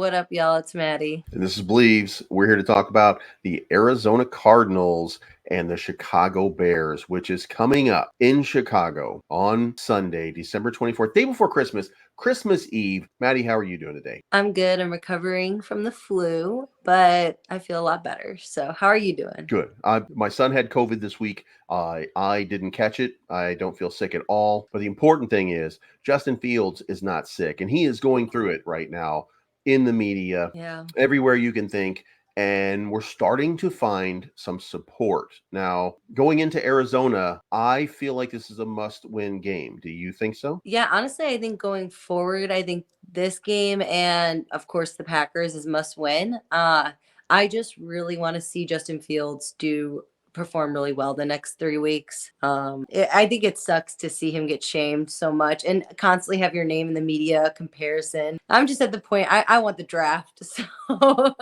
What up, y'all? It's Maddie. And this is Bleeves. We're here to talk about the Arizona Cardinals and the Chicago Bears, which is coming up in Chicago on Sunday, December 24th, day before Christmas Eve. Maddie, how are you doing today? I'm good. I'm recovering from the flu, but I feel a lot better. So, how are you doing? Good. My son had COVID this week. I didn't catch it. I don't feel sick at all. But the important thing is Justin Fields is not sick, and he is going through it right now in the media, everywhere you can think. And we're starting to find some support. Now, going into Arizona, I feel like this is a must-win game. Do you think so? Yeah, honestly, I think going forward, I think this game and, of course, the Packers is must win. I just really want to see Justin Fields perform really well the next 3 weeks. I think it sucks to see him get shamed so much and constantly have your name in the media comparison. I'm just at the point I want the draft. So all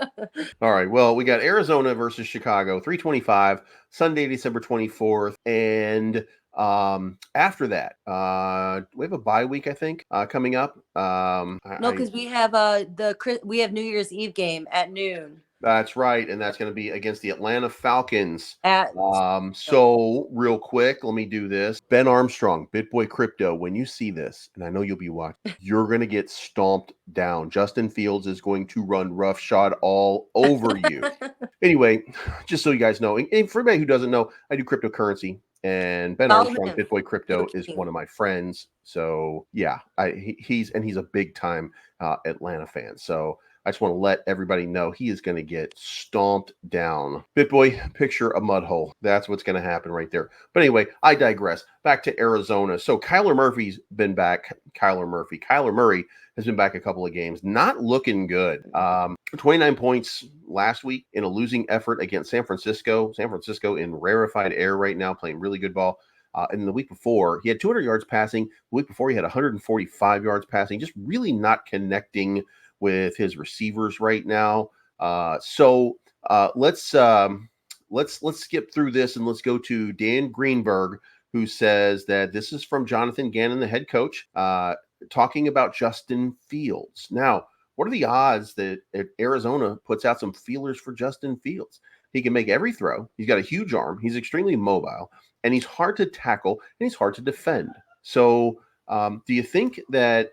right. Well, we got Arizona versus Chicago, 3:25, Sunday, December 24th, and after that, we have a bye week, I think, coming up. No, because we have we have New Year's Eve game at noon. That's right, and that's going to be against the Atlanta Falcons. So real quick, let me do this. Ben Armstrong, BitBoy Crypto, when you see this, and I know you'll be watching, you're going to get stomped down. Justin Fields is going to run roughshod all over you. Anyway, just so you guys know, and for anybody who doesn't know, I do cryptocurrency. And Ben Armstrong, BitBoy Crypto, is one of my friends. So yeah, he's a big time Atlanta fan. So I just want to let everybody know he is going to get stomped down. BitBoy, picture a mud hole. That's what's going to happen right there. But anyway, I digress. Back to Arizona. So Kyler Murray's been back. Kyler Murray has been back a couple of games. Not looking good. 29 points last week in a losing effort against San Francisco. San Francisco in rarefied air right now, playing really good ball. And the week before, he had 200 yards passing. The week before, he had 145 yards passing. Just really not connecting with his receivers right now. So let's skip through this and let's go to Dan Greenberg, who says that this is from Jonathan Gannon, the head coach, talking about Justin Fields. Now, what are the odds that Arizona puts out some feelers for Justin Fields? He can make every throw. He's got a huge arm. He's extremely mobile, and he's hard to tackle, and he's hard to defend. So do you think that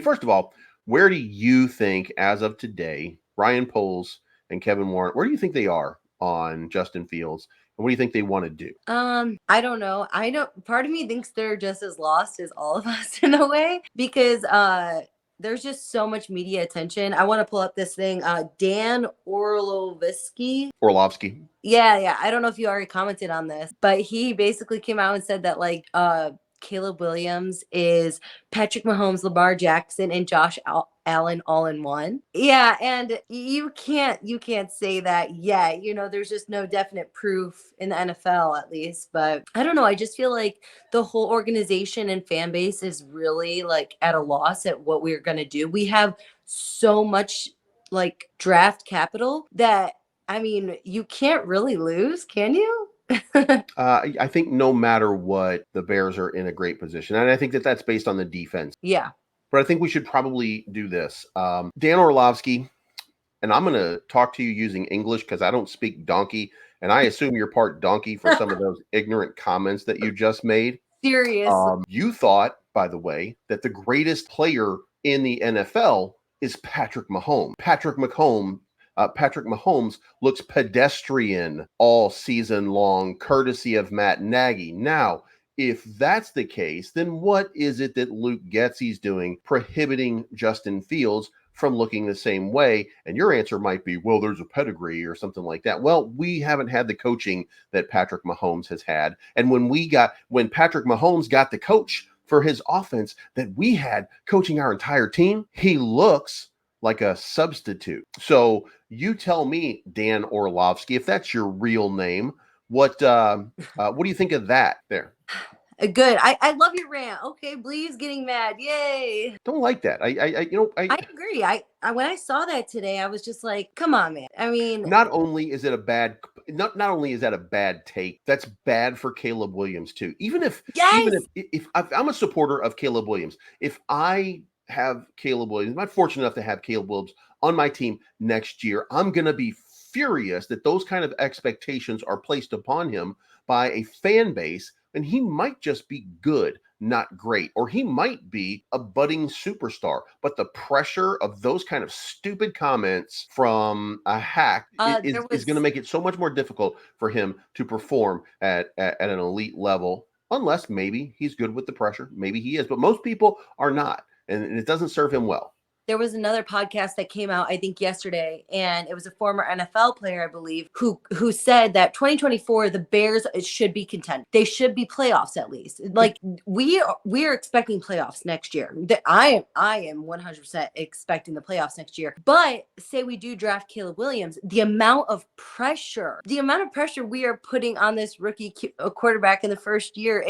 first of all, where do you think, as of today, Ryan Poles and Kevin Warren, where do you think they are on Justin Fields? And what do you think they want to do? I don't know. Part of me thinks they're just as lost as all of us in a way, because there's just so much media attention. I want to pull up this thing. Dan Orlovsky. Yeah. I don't know if you already commented on this, but he basically came out and said that Caleb Williams is Patrick Mahomes, Lamar Jackson, and Josh Allen all in one. Yeah, and you can't say that yet. There's just no definite proof in the NFL, at least. But I don't know. I just feel like the whole organization and fan base is really at a loss at what we're gonna do. We have so much draft capital that, I mean, you can't really lose, can you? I think no matter what, the Bears are in a great position. And I think that's based on the defense. Yeah. But I think we should probably do this. Dan Orlovsky, and I'm going to talk to you using English because I don't speak donkey. And I assume you're part donkey for some of those ignorant comments that you just made. Serious. You thought, by the way, that the greatest player in the NFL is Patrick Mahomes. Patrick Mahomes looks pedestrian all season long, courtesy of Matt Nagy. Now, if that's the case, then what is it that Luke Getzey's doing prohibiting Justin Fields from looking the same way? And your answer might be, well, there's a pedigree or something like that. Well, we haven't had the coaching that Patrick Mahomes has had. And when Patrick Mahomes got the coach for his offense that we had coaching our entire team, he looks like a substitute. So you tell me, Dan Orlovsky, if that's your real name, what do you think of that there? Good. I love your rant. Okay, Bleeves getting mad. Yay. Don't like that. I agree. I when I saw that today, I was just like, come on, man. I mean, not only is that a bad take, that's bad for Caleb Williams too. Even if I'm a supporter of Caleb Williams, if I have Caleb Williams, I'm not fortunate enough to have Caleb Williams on my team next year, I'm going to be furious that those kind of expectations are placed upon him by a fan base, and he might just be good, not great, or he might be a budding superstar. But the pressure of those kind of stupid comments from a hack is going to make it so much more difficult for him to perform at an elite level, unless maybe he's good with the pressure. Maybe he is, but most people are not, and it doesn't serve him well. There was another podcast that came out, I think, yesterday, and it was a former NFL player, I believe, who said that 2024 the Bears should be content. They should be playoffs at least. Like we are expecting playoffs next year. I am 100% expecting the playoffs next year. But say we do draft Caleb Williams, the amount of pressure we are putting on this rookie quarterback in the first year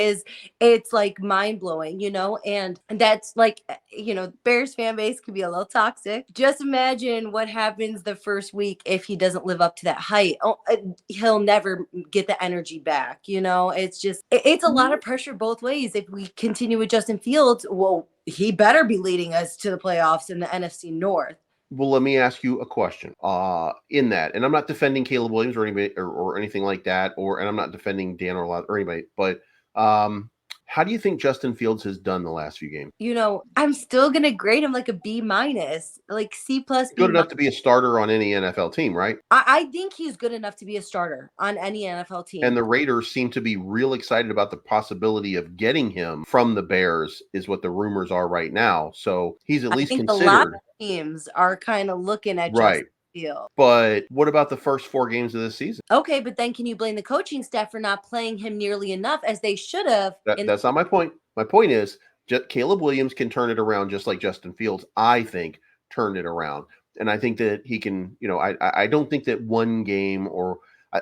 it's like mind blowing, and that's like, Bears fan base could be a little toxic. Just imagine what happens the first week if he doesn't live up to that height. He'll never get the energy back. It's a lot of pressure both ways. If we continue with Justin Fields, well, he better be leading us to the playoffs in the NFC North. Well, let me ask you a question in that, and I'm not defending Caleb Williams or anybody or anything like that, and I'm not defending Dan or anybody, but how do you think Justin Fields has done the last few games? I'm still going to grade him like a B-, like C+. Good enough to be a starter on any NFL team, right? I think he's good enough to be a starter on any NFL team. And the Raiders seem to be real excited about the possibility of getting him from the Bears, is what the rumors are right now. So he's at least considered. A lot of teams are kind of looking at Justin Fields. But what about the first 4 games of this season? Okay, but then can you blame the coaching staff for not playing him nearly enough as they should have? That's not my point. My point is Caleb Williams can turn it around just like Justin Fields, I think, turned it around. And I think that he can, I don't think that one game, or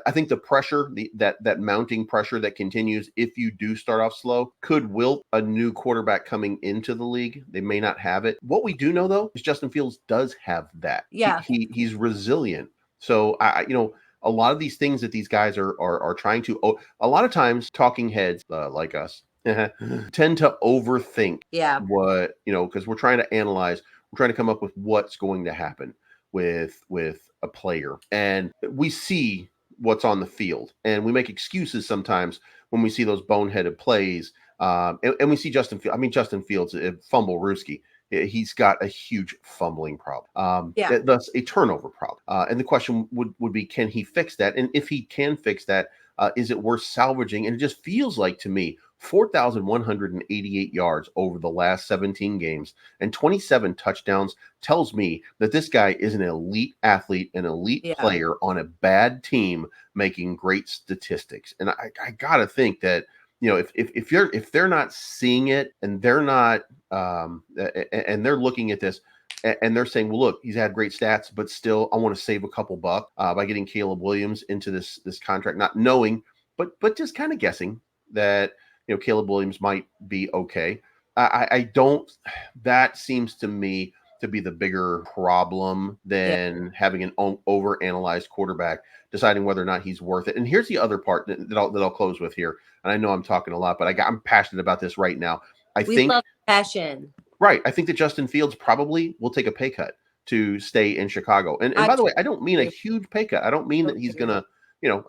I think the pressure, that mounting pressure that continues if you do start off slow, could wilt a new quarterback coming into the league. They may not have it. What we do know, though, is Justin Fields does have that. Yeah. He's resilient. So, a lot of these things that these guys are trying to, a lot of times talking heads like us tend to overthink what, because we're trying to analyze, we're trying to come up with what's going to happen with a player. And we see what's on the field, and we make excuses sometimes when we see those boneheaded plays. And we see Justin Fields, fumble Ruski. He's got a huge fumbling problem. Thus a turnover problem. And the question would be, can he fix that? And if he can fix that, is it worth salvaging? And it just feels like, to me, 4,188 yards over the last 17 games and 27 touchdowns tells me that this guy is an elite athlete, an elite player on a bad team making great statistics. And I gotta think that, if they're not seeing it, and they're not and they're looking at this and they're saying, well, look, he's had great stats, but still I want to save a couple bucks by getting Caleb Williams into this contract, not knowing, but just kind of guessing that Caleb Williams might be okay. I don't. That seems to me to be the bigger problem than having an over-analyzed quarterback deciding whether or not he's worth it. And here's the other part that I'll close with here. And I know I'm talking a lot, but I'm passionate about this right now. We love passion. Right. I think that Justin Fields probably will take a pay cut to stay in Chicago. And by the way, I don't mean a huge pay cut. I don't mean that he's going to,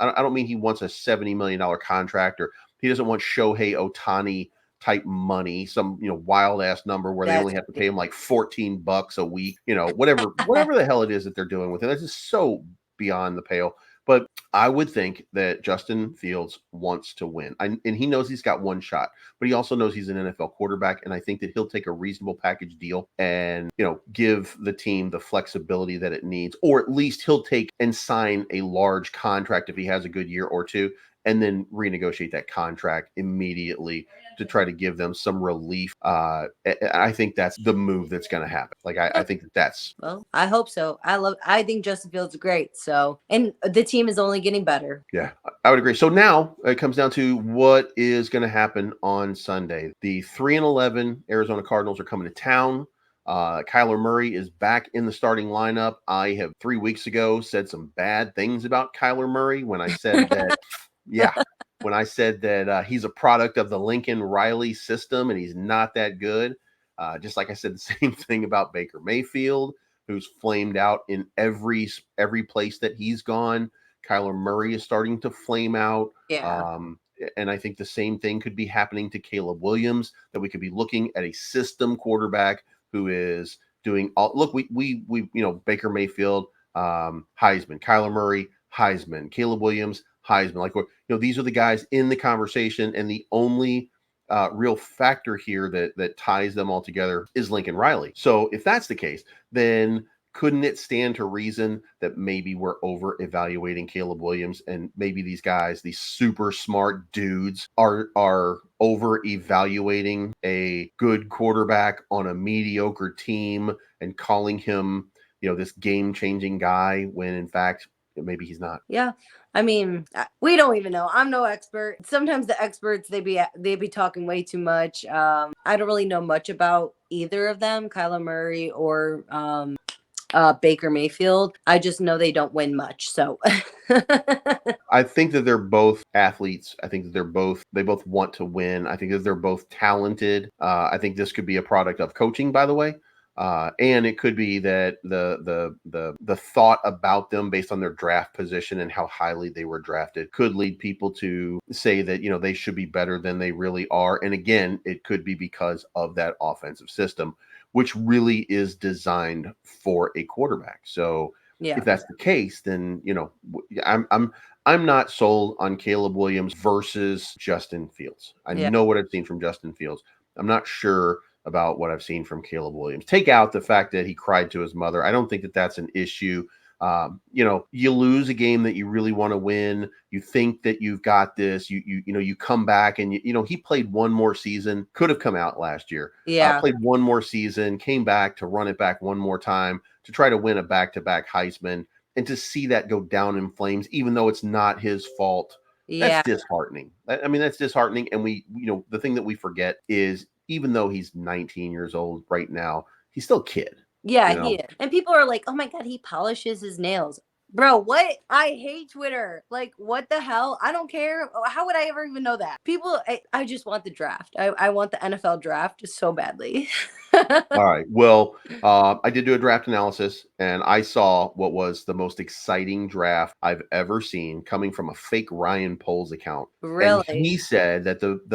I don't mean he wants a $70 million contract, or he doesn't want Shohei Ohtani type money, some, wild ass number where they only have to pay him like $14 a week, whatever the hell it is that they're doing with it. That's just so beyond the pale. But I would think that Justin Fields wants to win. And he knows he's got one shot, but he also knows he's an NFL quarterback. And I think that he'll take a reasonable package deal and, give the team the flexibility that it needs, or at least he'll take and sign a large contract if he has a good year or two, and then renegotiate that contract immediately to try to give them some relief. I think that's the move that's going to happen. Like, I think that's. Well, I hope so. I think Justin Fields is great. So, and the team is only getting better. Yeah, I would agree. So now it comes down to what is going to happen on Sunday. The 3-11 Arizona Cardinals are coming to town. Kyler Murray is back in the starting lineup. I have 3 weeks ago said some bad things about Kyler Murray when I said that. When I said that he's a product of the Lincoln Riley system and he's not that good. Just like I said, the same thing about Baker Mayfield, who's flamed out in every place that he's gone. Kyler Murray is starting to flame out. Yeah. And I think the same thing could be happening to Caleb Williams, that we could be looking at a system quarterback who is doing all. Look, we Baker Mayfield, Heisman, Kyler Murray, Heisman, Caleb Williams, Heisman. Like, these are the guys in the conversation, and the only real factor here that ties them all together is Lincoln Riley. So if that's the case, then couldn't it stand to reason that maybe we're over evaluating Caleb Williams, and maybe these guys, these super smart dudes, are over evaluating a good quarterback on a mediocre team and calling him, this game changing guy, when in fact maybe he's not. Yeah. I mean, we don't even know. I'm no expert. Sometimes the experts, they be talking way too much. I don't really know much about either of them, Kyler Murray or Baker Mayfield. I just know they don't win much. So I think that they're both athletes. I think that they both want to win. I think that they're both talented. I think this could be a product of coaching, by the way. And it could be that the thought about them based on their draft position and how highly they were drafted could lead people to say that, they should be better than they really are. And again, it could be because of that offensive system, which really is designed for a quarterback. So yeah. if that's the case, then, I'm not sold on Caleb Williams versus Justin Fields. I Yeah. know what I've seen from Justin Fields. I'm not sure about what I've seen from Caleb Williams. Take out the fact that he cried to his mother. I don't think that that's an issue. You lose a game that you really want to win. You think that you've got this. You come back, and he played one more season. Could have come out last year. Yeah. Played one more season. Came back to run it back one more time to try to win a back-to-back Heisman, and to see that go down in flames, even though it's not his fault. Yeah. That's disheartening. I mean, that's disheartening. And the thing that we forget is, even though he's 19 years old right now, he's still a kid. Yeah, he is. And people are like, oh my God, he polishes his nails. Bro, what? I hate Twitter. Like, what the hell? I don't care. How would I ever even know that? People, I just want the draft. I want the NFL draft so badly. All right. Well, I did do a draft analysis, and I saw what was the most exciting draft I've ever seen, coming from a fake Ryan Poles account. Really? And he said that the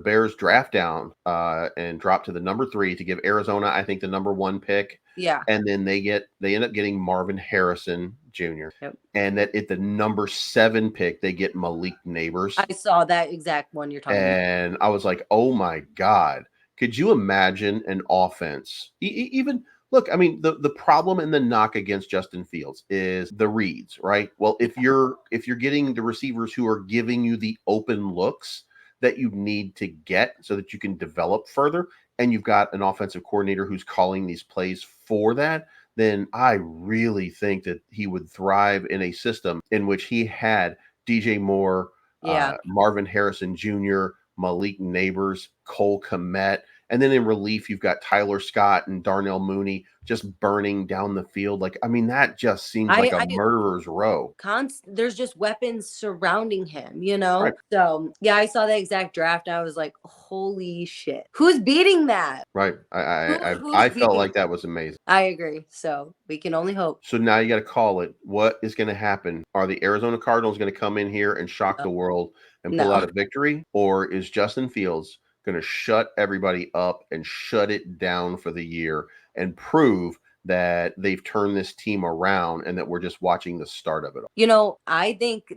Bears draft down and drop to the number 3 to give Arizona, I think, the number 1 pick. Yeah. And then they end up getting Marvin Harrison Jr. Yep. And that at the number 7 pick, they get Malik Neighbors. I saw that exact one you're talking about. And I was like, oh my God. Could you imagine an offense? Even look, I mean, the problem and the knock against Justin Fields is the reads, right? Well, if you're getting the receivers who are giving you the open looks that you need to get so that you can develop further, and you've got an offensive coordinator who's calling these plays for that, then I really think that he would thrive in a system in which he had DJ Moore, Marvin Harrison Jr., Malik Neighbors, Cole Kmet, and then in relief, you've got Tyler Scott and Darnell Mooney just burning down the field. Like, I mean, that just seems like a murderer's row. There's just weapons surrounding him, Right. So, yeah, I saw the exact draft. And I was like, holy shit. Who's beating that? Right. I felt like that was amazing. I agree. So we can only hope. So now you got to call it. What is going to happen? Are the Arizona Cardinals going to come in here and shock the world and pull out a victory? Or is Justin Fields going to shut everybody up and shut it down for the year and prove that they've turned this team around and that we're just watching the start of it all? I think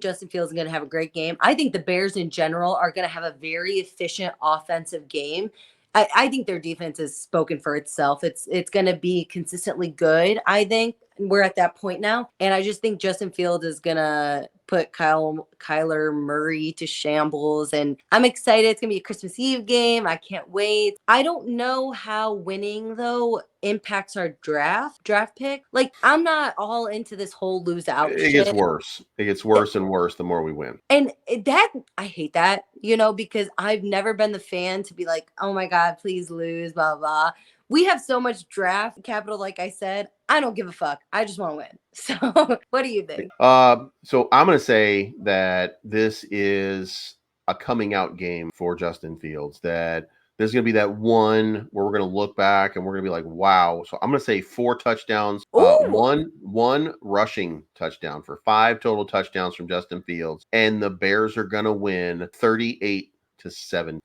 Justin Fields is going to have a great game. I think the Bears in general are going to have a very efficient offensive game. I think their defense has spoken for itself. It's going to be consistently good. I think we're at that point now. And I just think Justin Fields is going to put Kyler Murray to shambles. And I'm excited. It's going to be a Christmas Eve game. I can't wait. I don't know how winning, though, impacts our draft pick. Like, I'm not all into this whole lose out shit. It gets worse. It gets worse and worse the more we win. And I hate that, because I've never been the fan to be like, oh my God, please lose, blah, blah. We have so much draft capital, like I said. I don't give a fuck. I just want to win. So what do you think? So I'm going to say that this is a coming out game for Justin Fields, that there's going to be that one where we're going to look back and we're going to be like, wow. So I'm going to say 4 touchdowns, Ooh. one rushing touchdown for 5 total touchdowns from Justin Fields. And the Bears are going to win 38-7.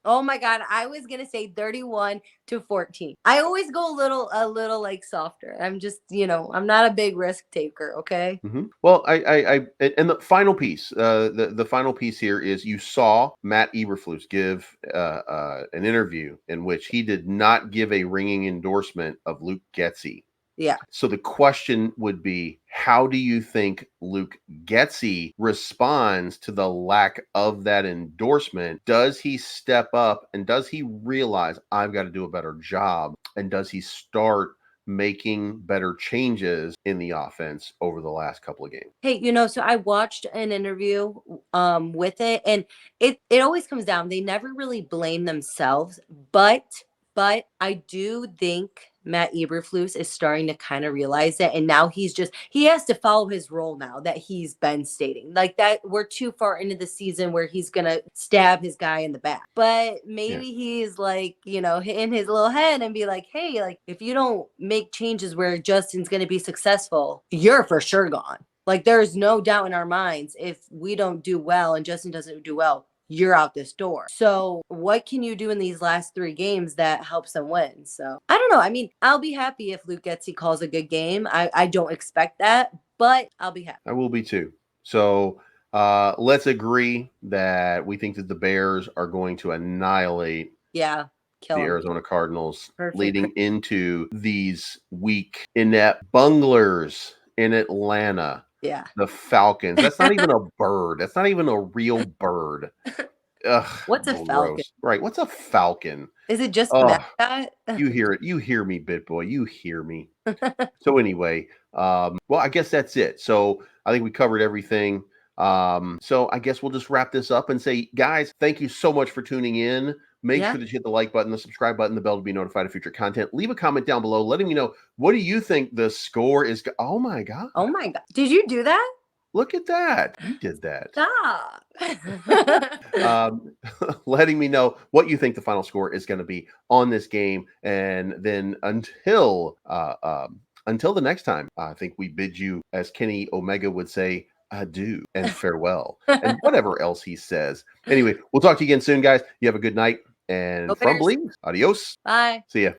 Oh my God. I was going to say 31-14. I always go a little like softer. I'm just, I'm not a big risk taker. Okay. Mm-hmm. Well, and the final piece, the final piece here is you saw Matt Eberflus give an interview in which he did not give a ringing endorsement of Luke Getsy. Yeah. So the question would be, how do you think Luke Getsy responds to the lack of that endorsement? Does he step up and does he realize I've got to do a better job? And does he start making better changes in the offense over the last couple of games? Hey, so I watched an interview with it, and it always comes down, they never really blame themselves, but I do think Matt Eberflus is starting to kind of realize it, and now he has to follow his role now that he's been stating. Like that we're too far into the season where he's gonna stab his guy in the back. But maybe he's like, in his little head and be like, hey, like if you don't make changes where Justin's gonna be successful, you're for sure gone. Like there's no doubt in our minds, if we don't do well and Justin doesn't do well, you're out this door. So what can you do in these last 3 games that helps them win? So I don't know. I mean, I'll be happy if Luke Getsy calls a good game. I don't expect that, but I'll be happy. I will be too. So let's agree that we think that the Bears are going to annihilate the Arizona Cardinals. Perfect. Leading into these weak, inept bunglers in Atlanta. Yeah. The Falcons. That's not even a bird. That's not even a real bird. Ugh, what's a falcon? Right. What's a falcon? Is it just that? You hear it. You hear me, BitBoy. You hear me. So anyway, well, I guess that's it. So I think we covered everything. So I guess we'll just wrap this up and say, guys, thank you so much for tuning in. Make sure that you hit the like button, the subscribe button, the bell to be notified of future content. Leave a comment down below letting me know, what do you think the score is? Oh my God. Oh my God. Did you do that? Look at that. You did that. Stop. Letting me know what you think the final score is going to be on this game. And then until the next time, I think we bid you, as Kenny Omega would say, adieu and farewell and whatever else he says. Anyway, we'll talk to you again soon, guys. You have a good night. And from Bleeves, adios. Bye. See ya.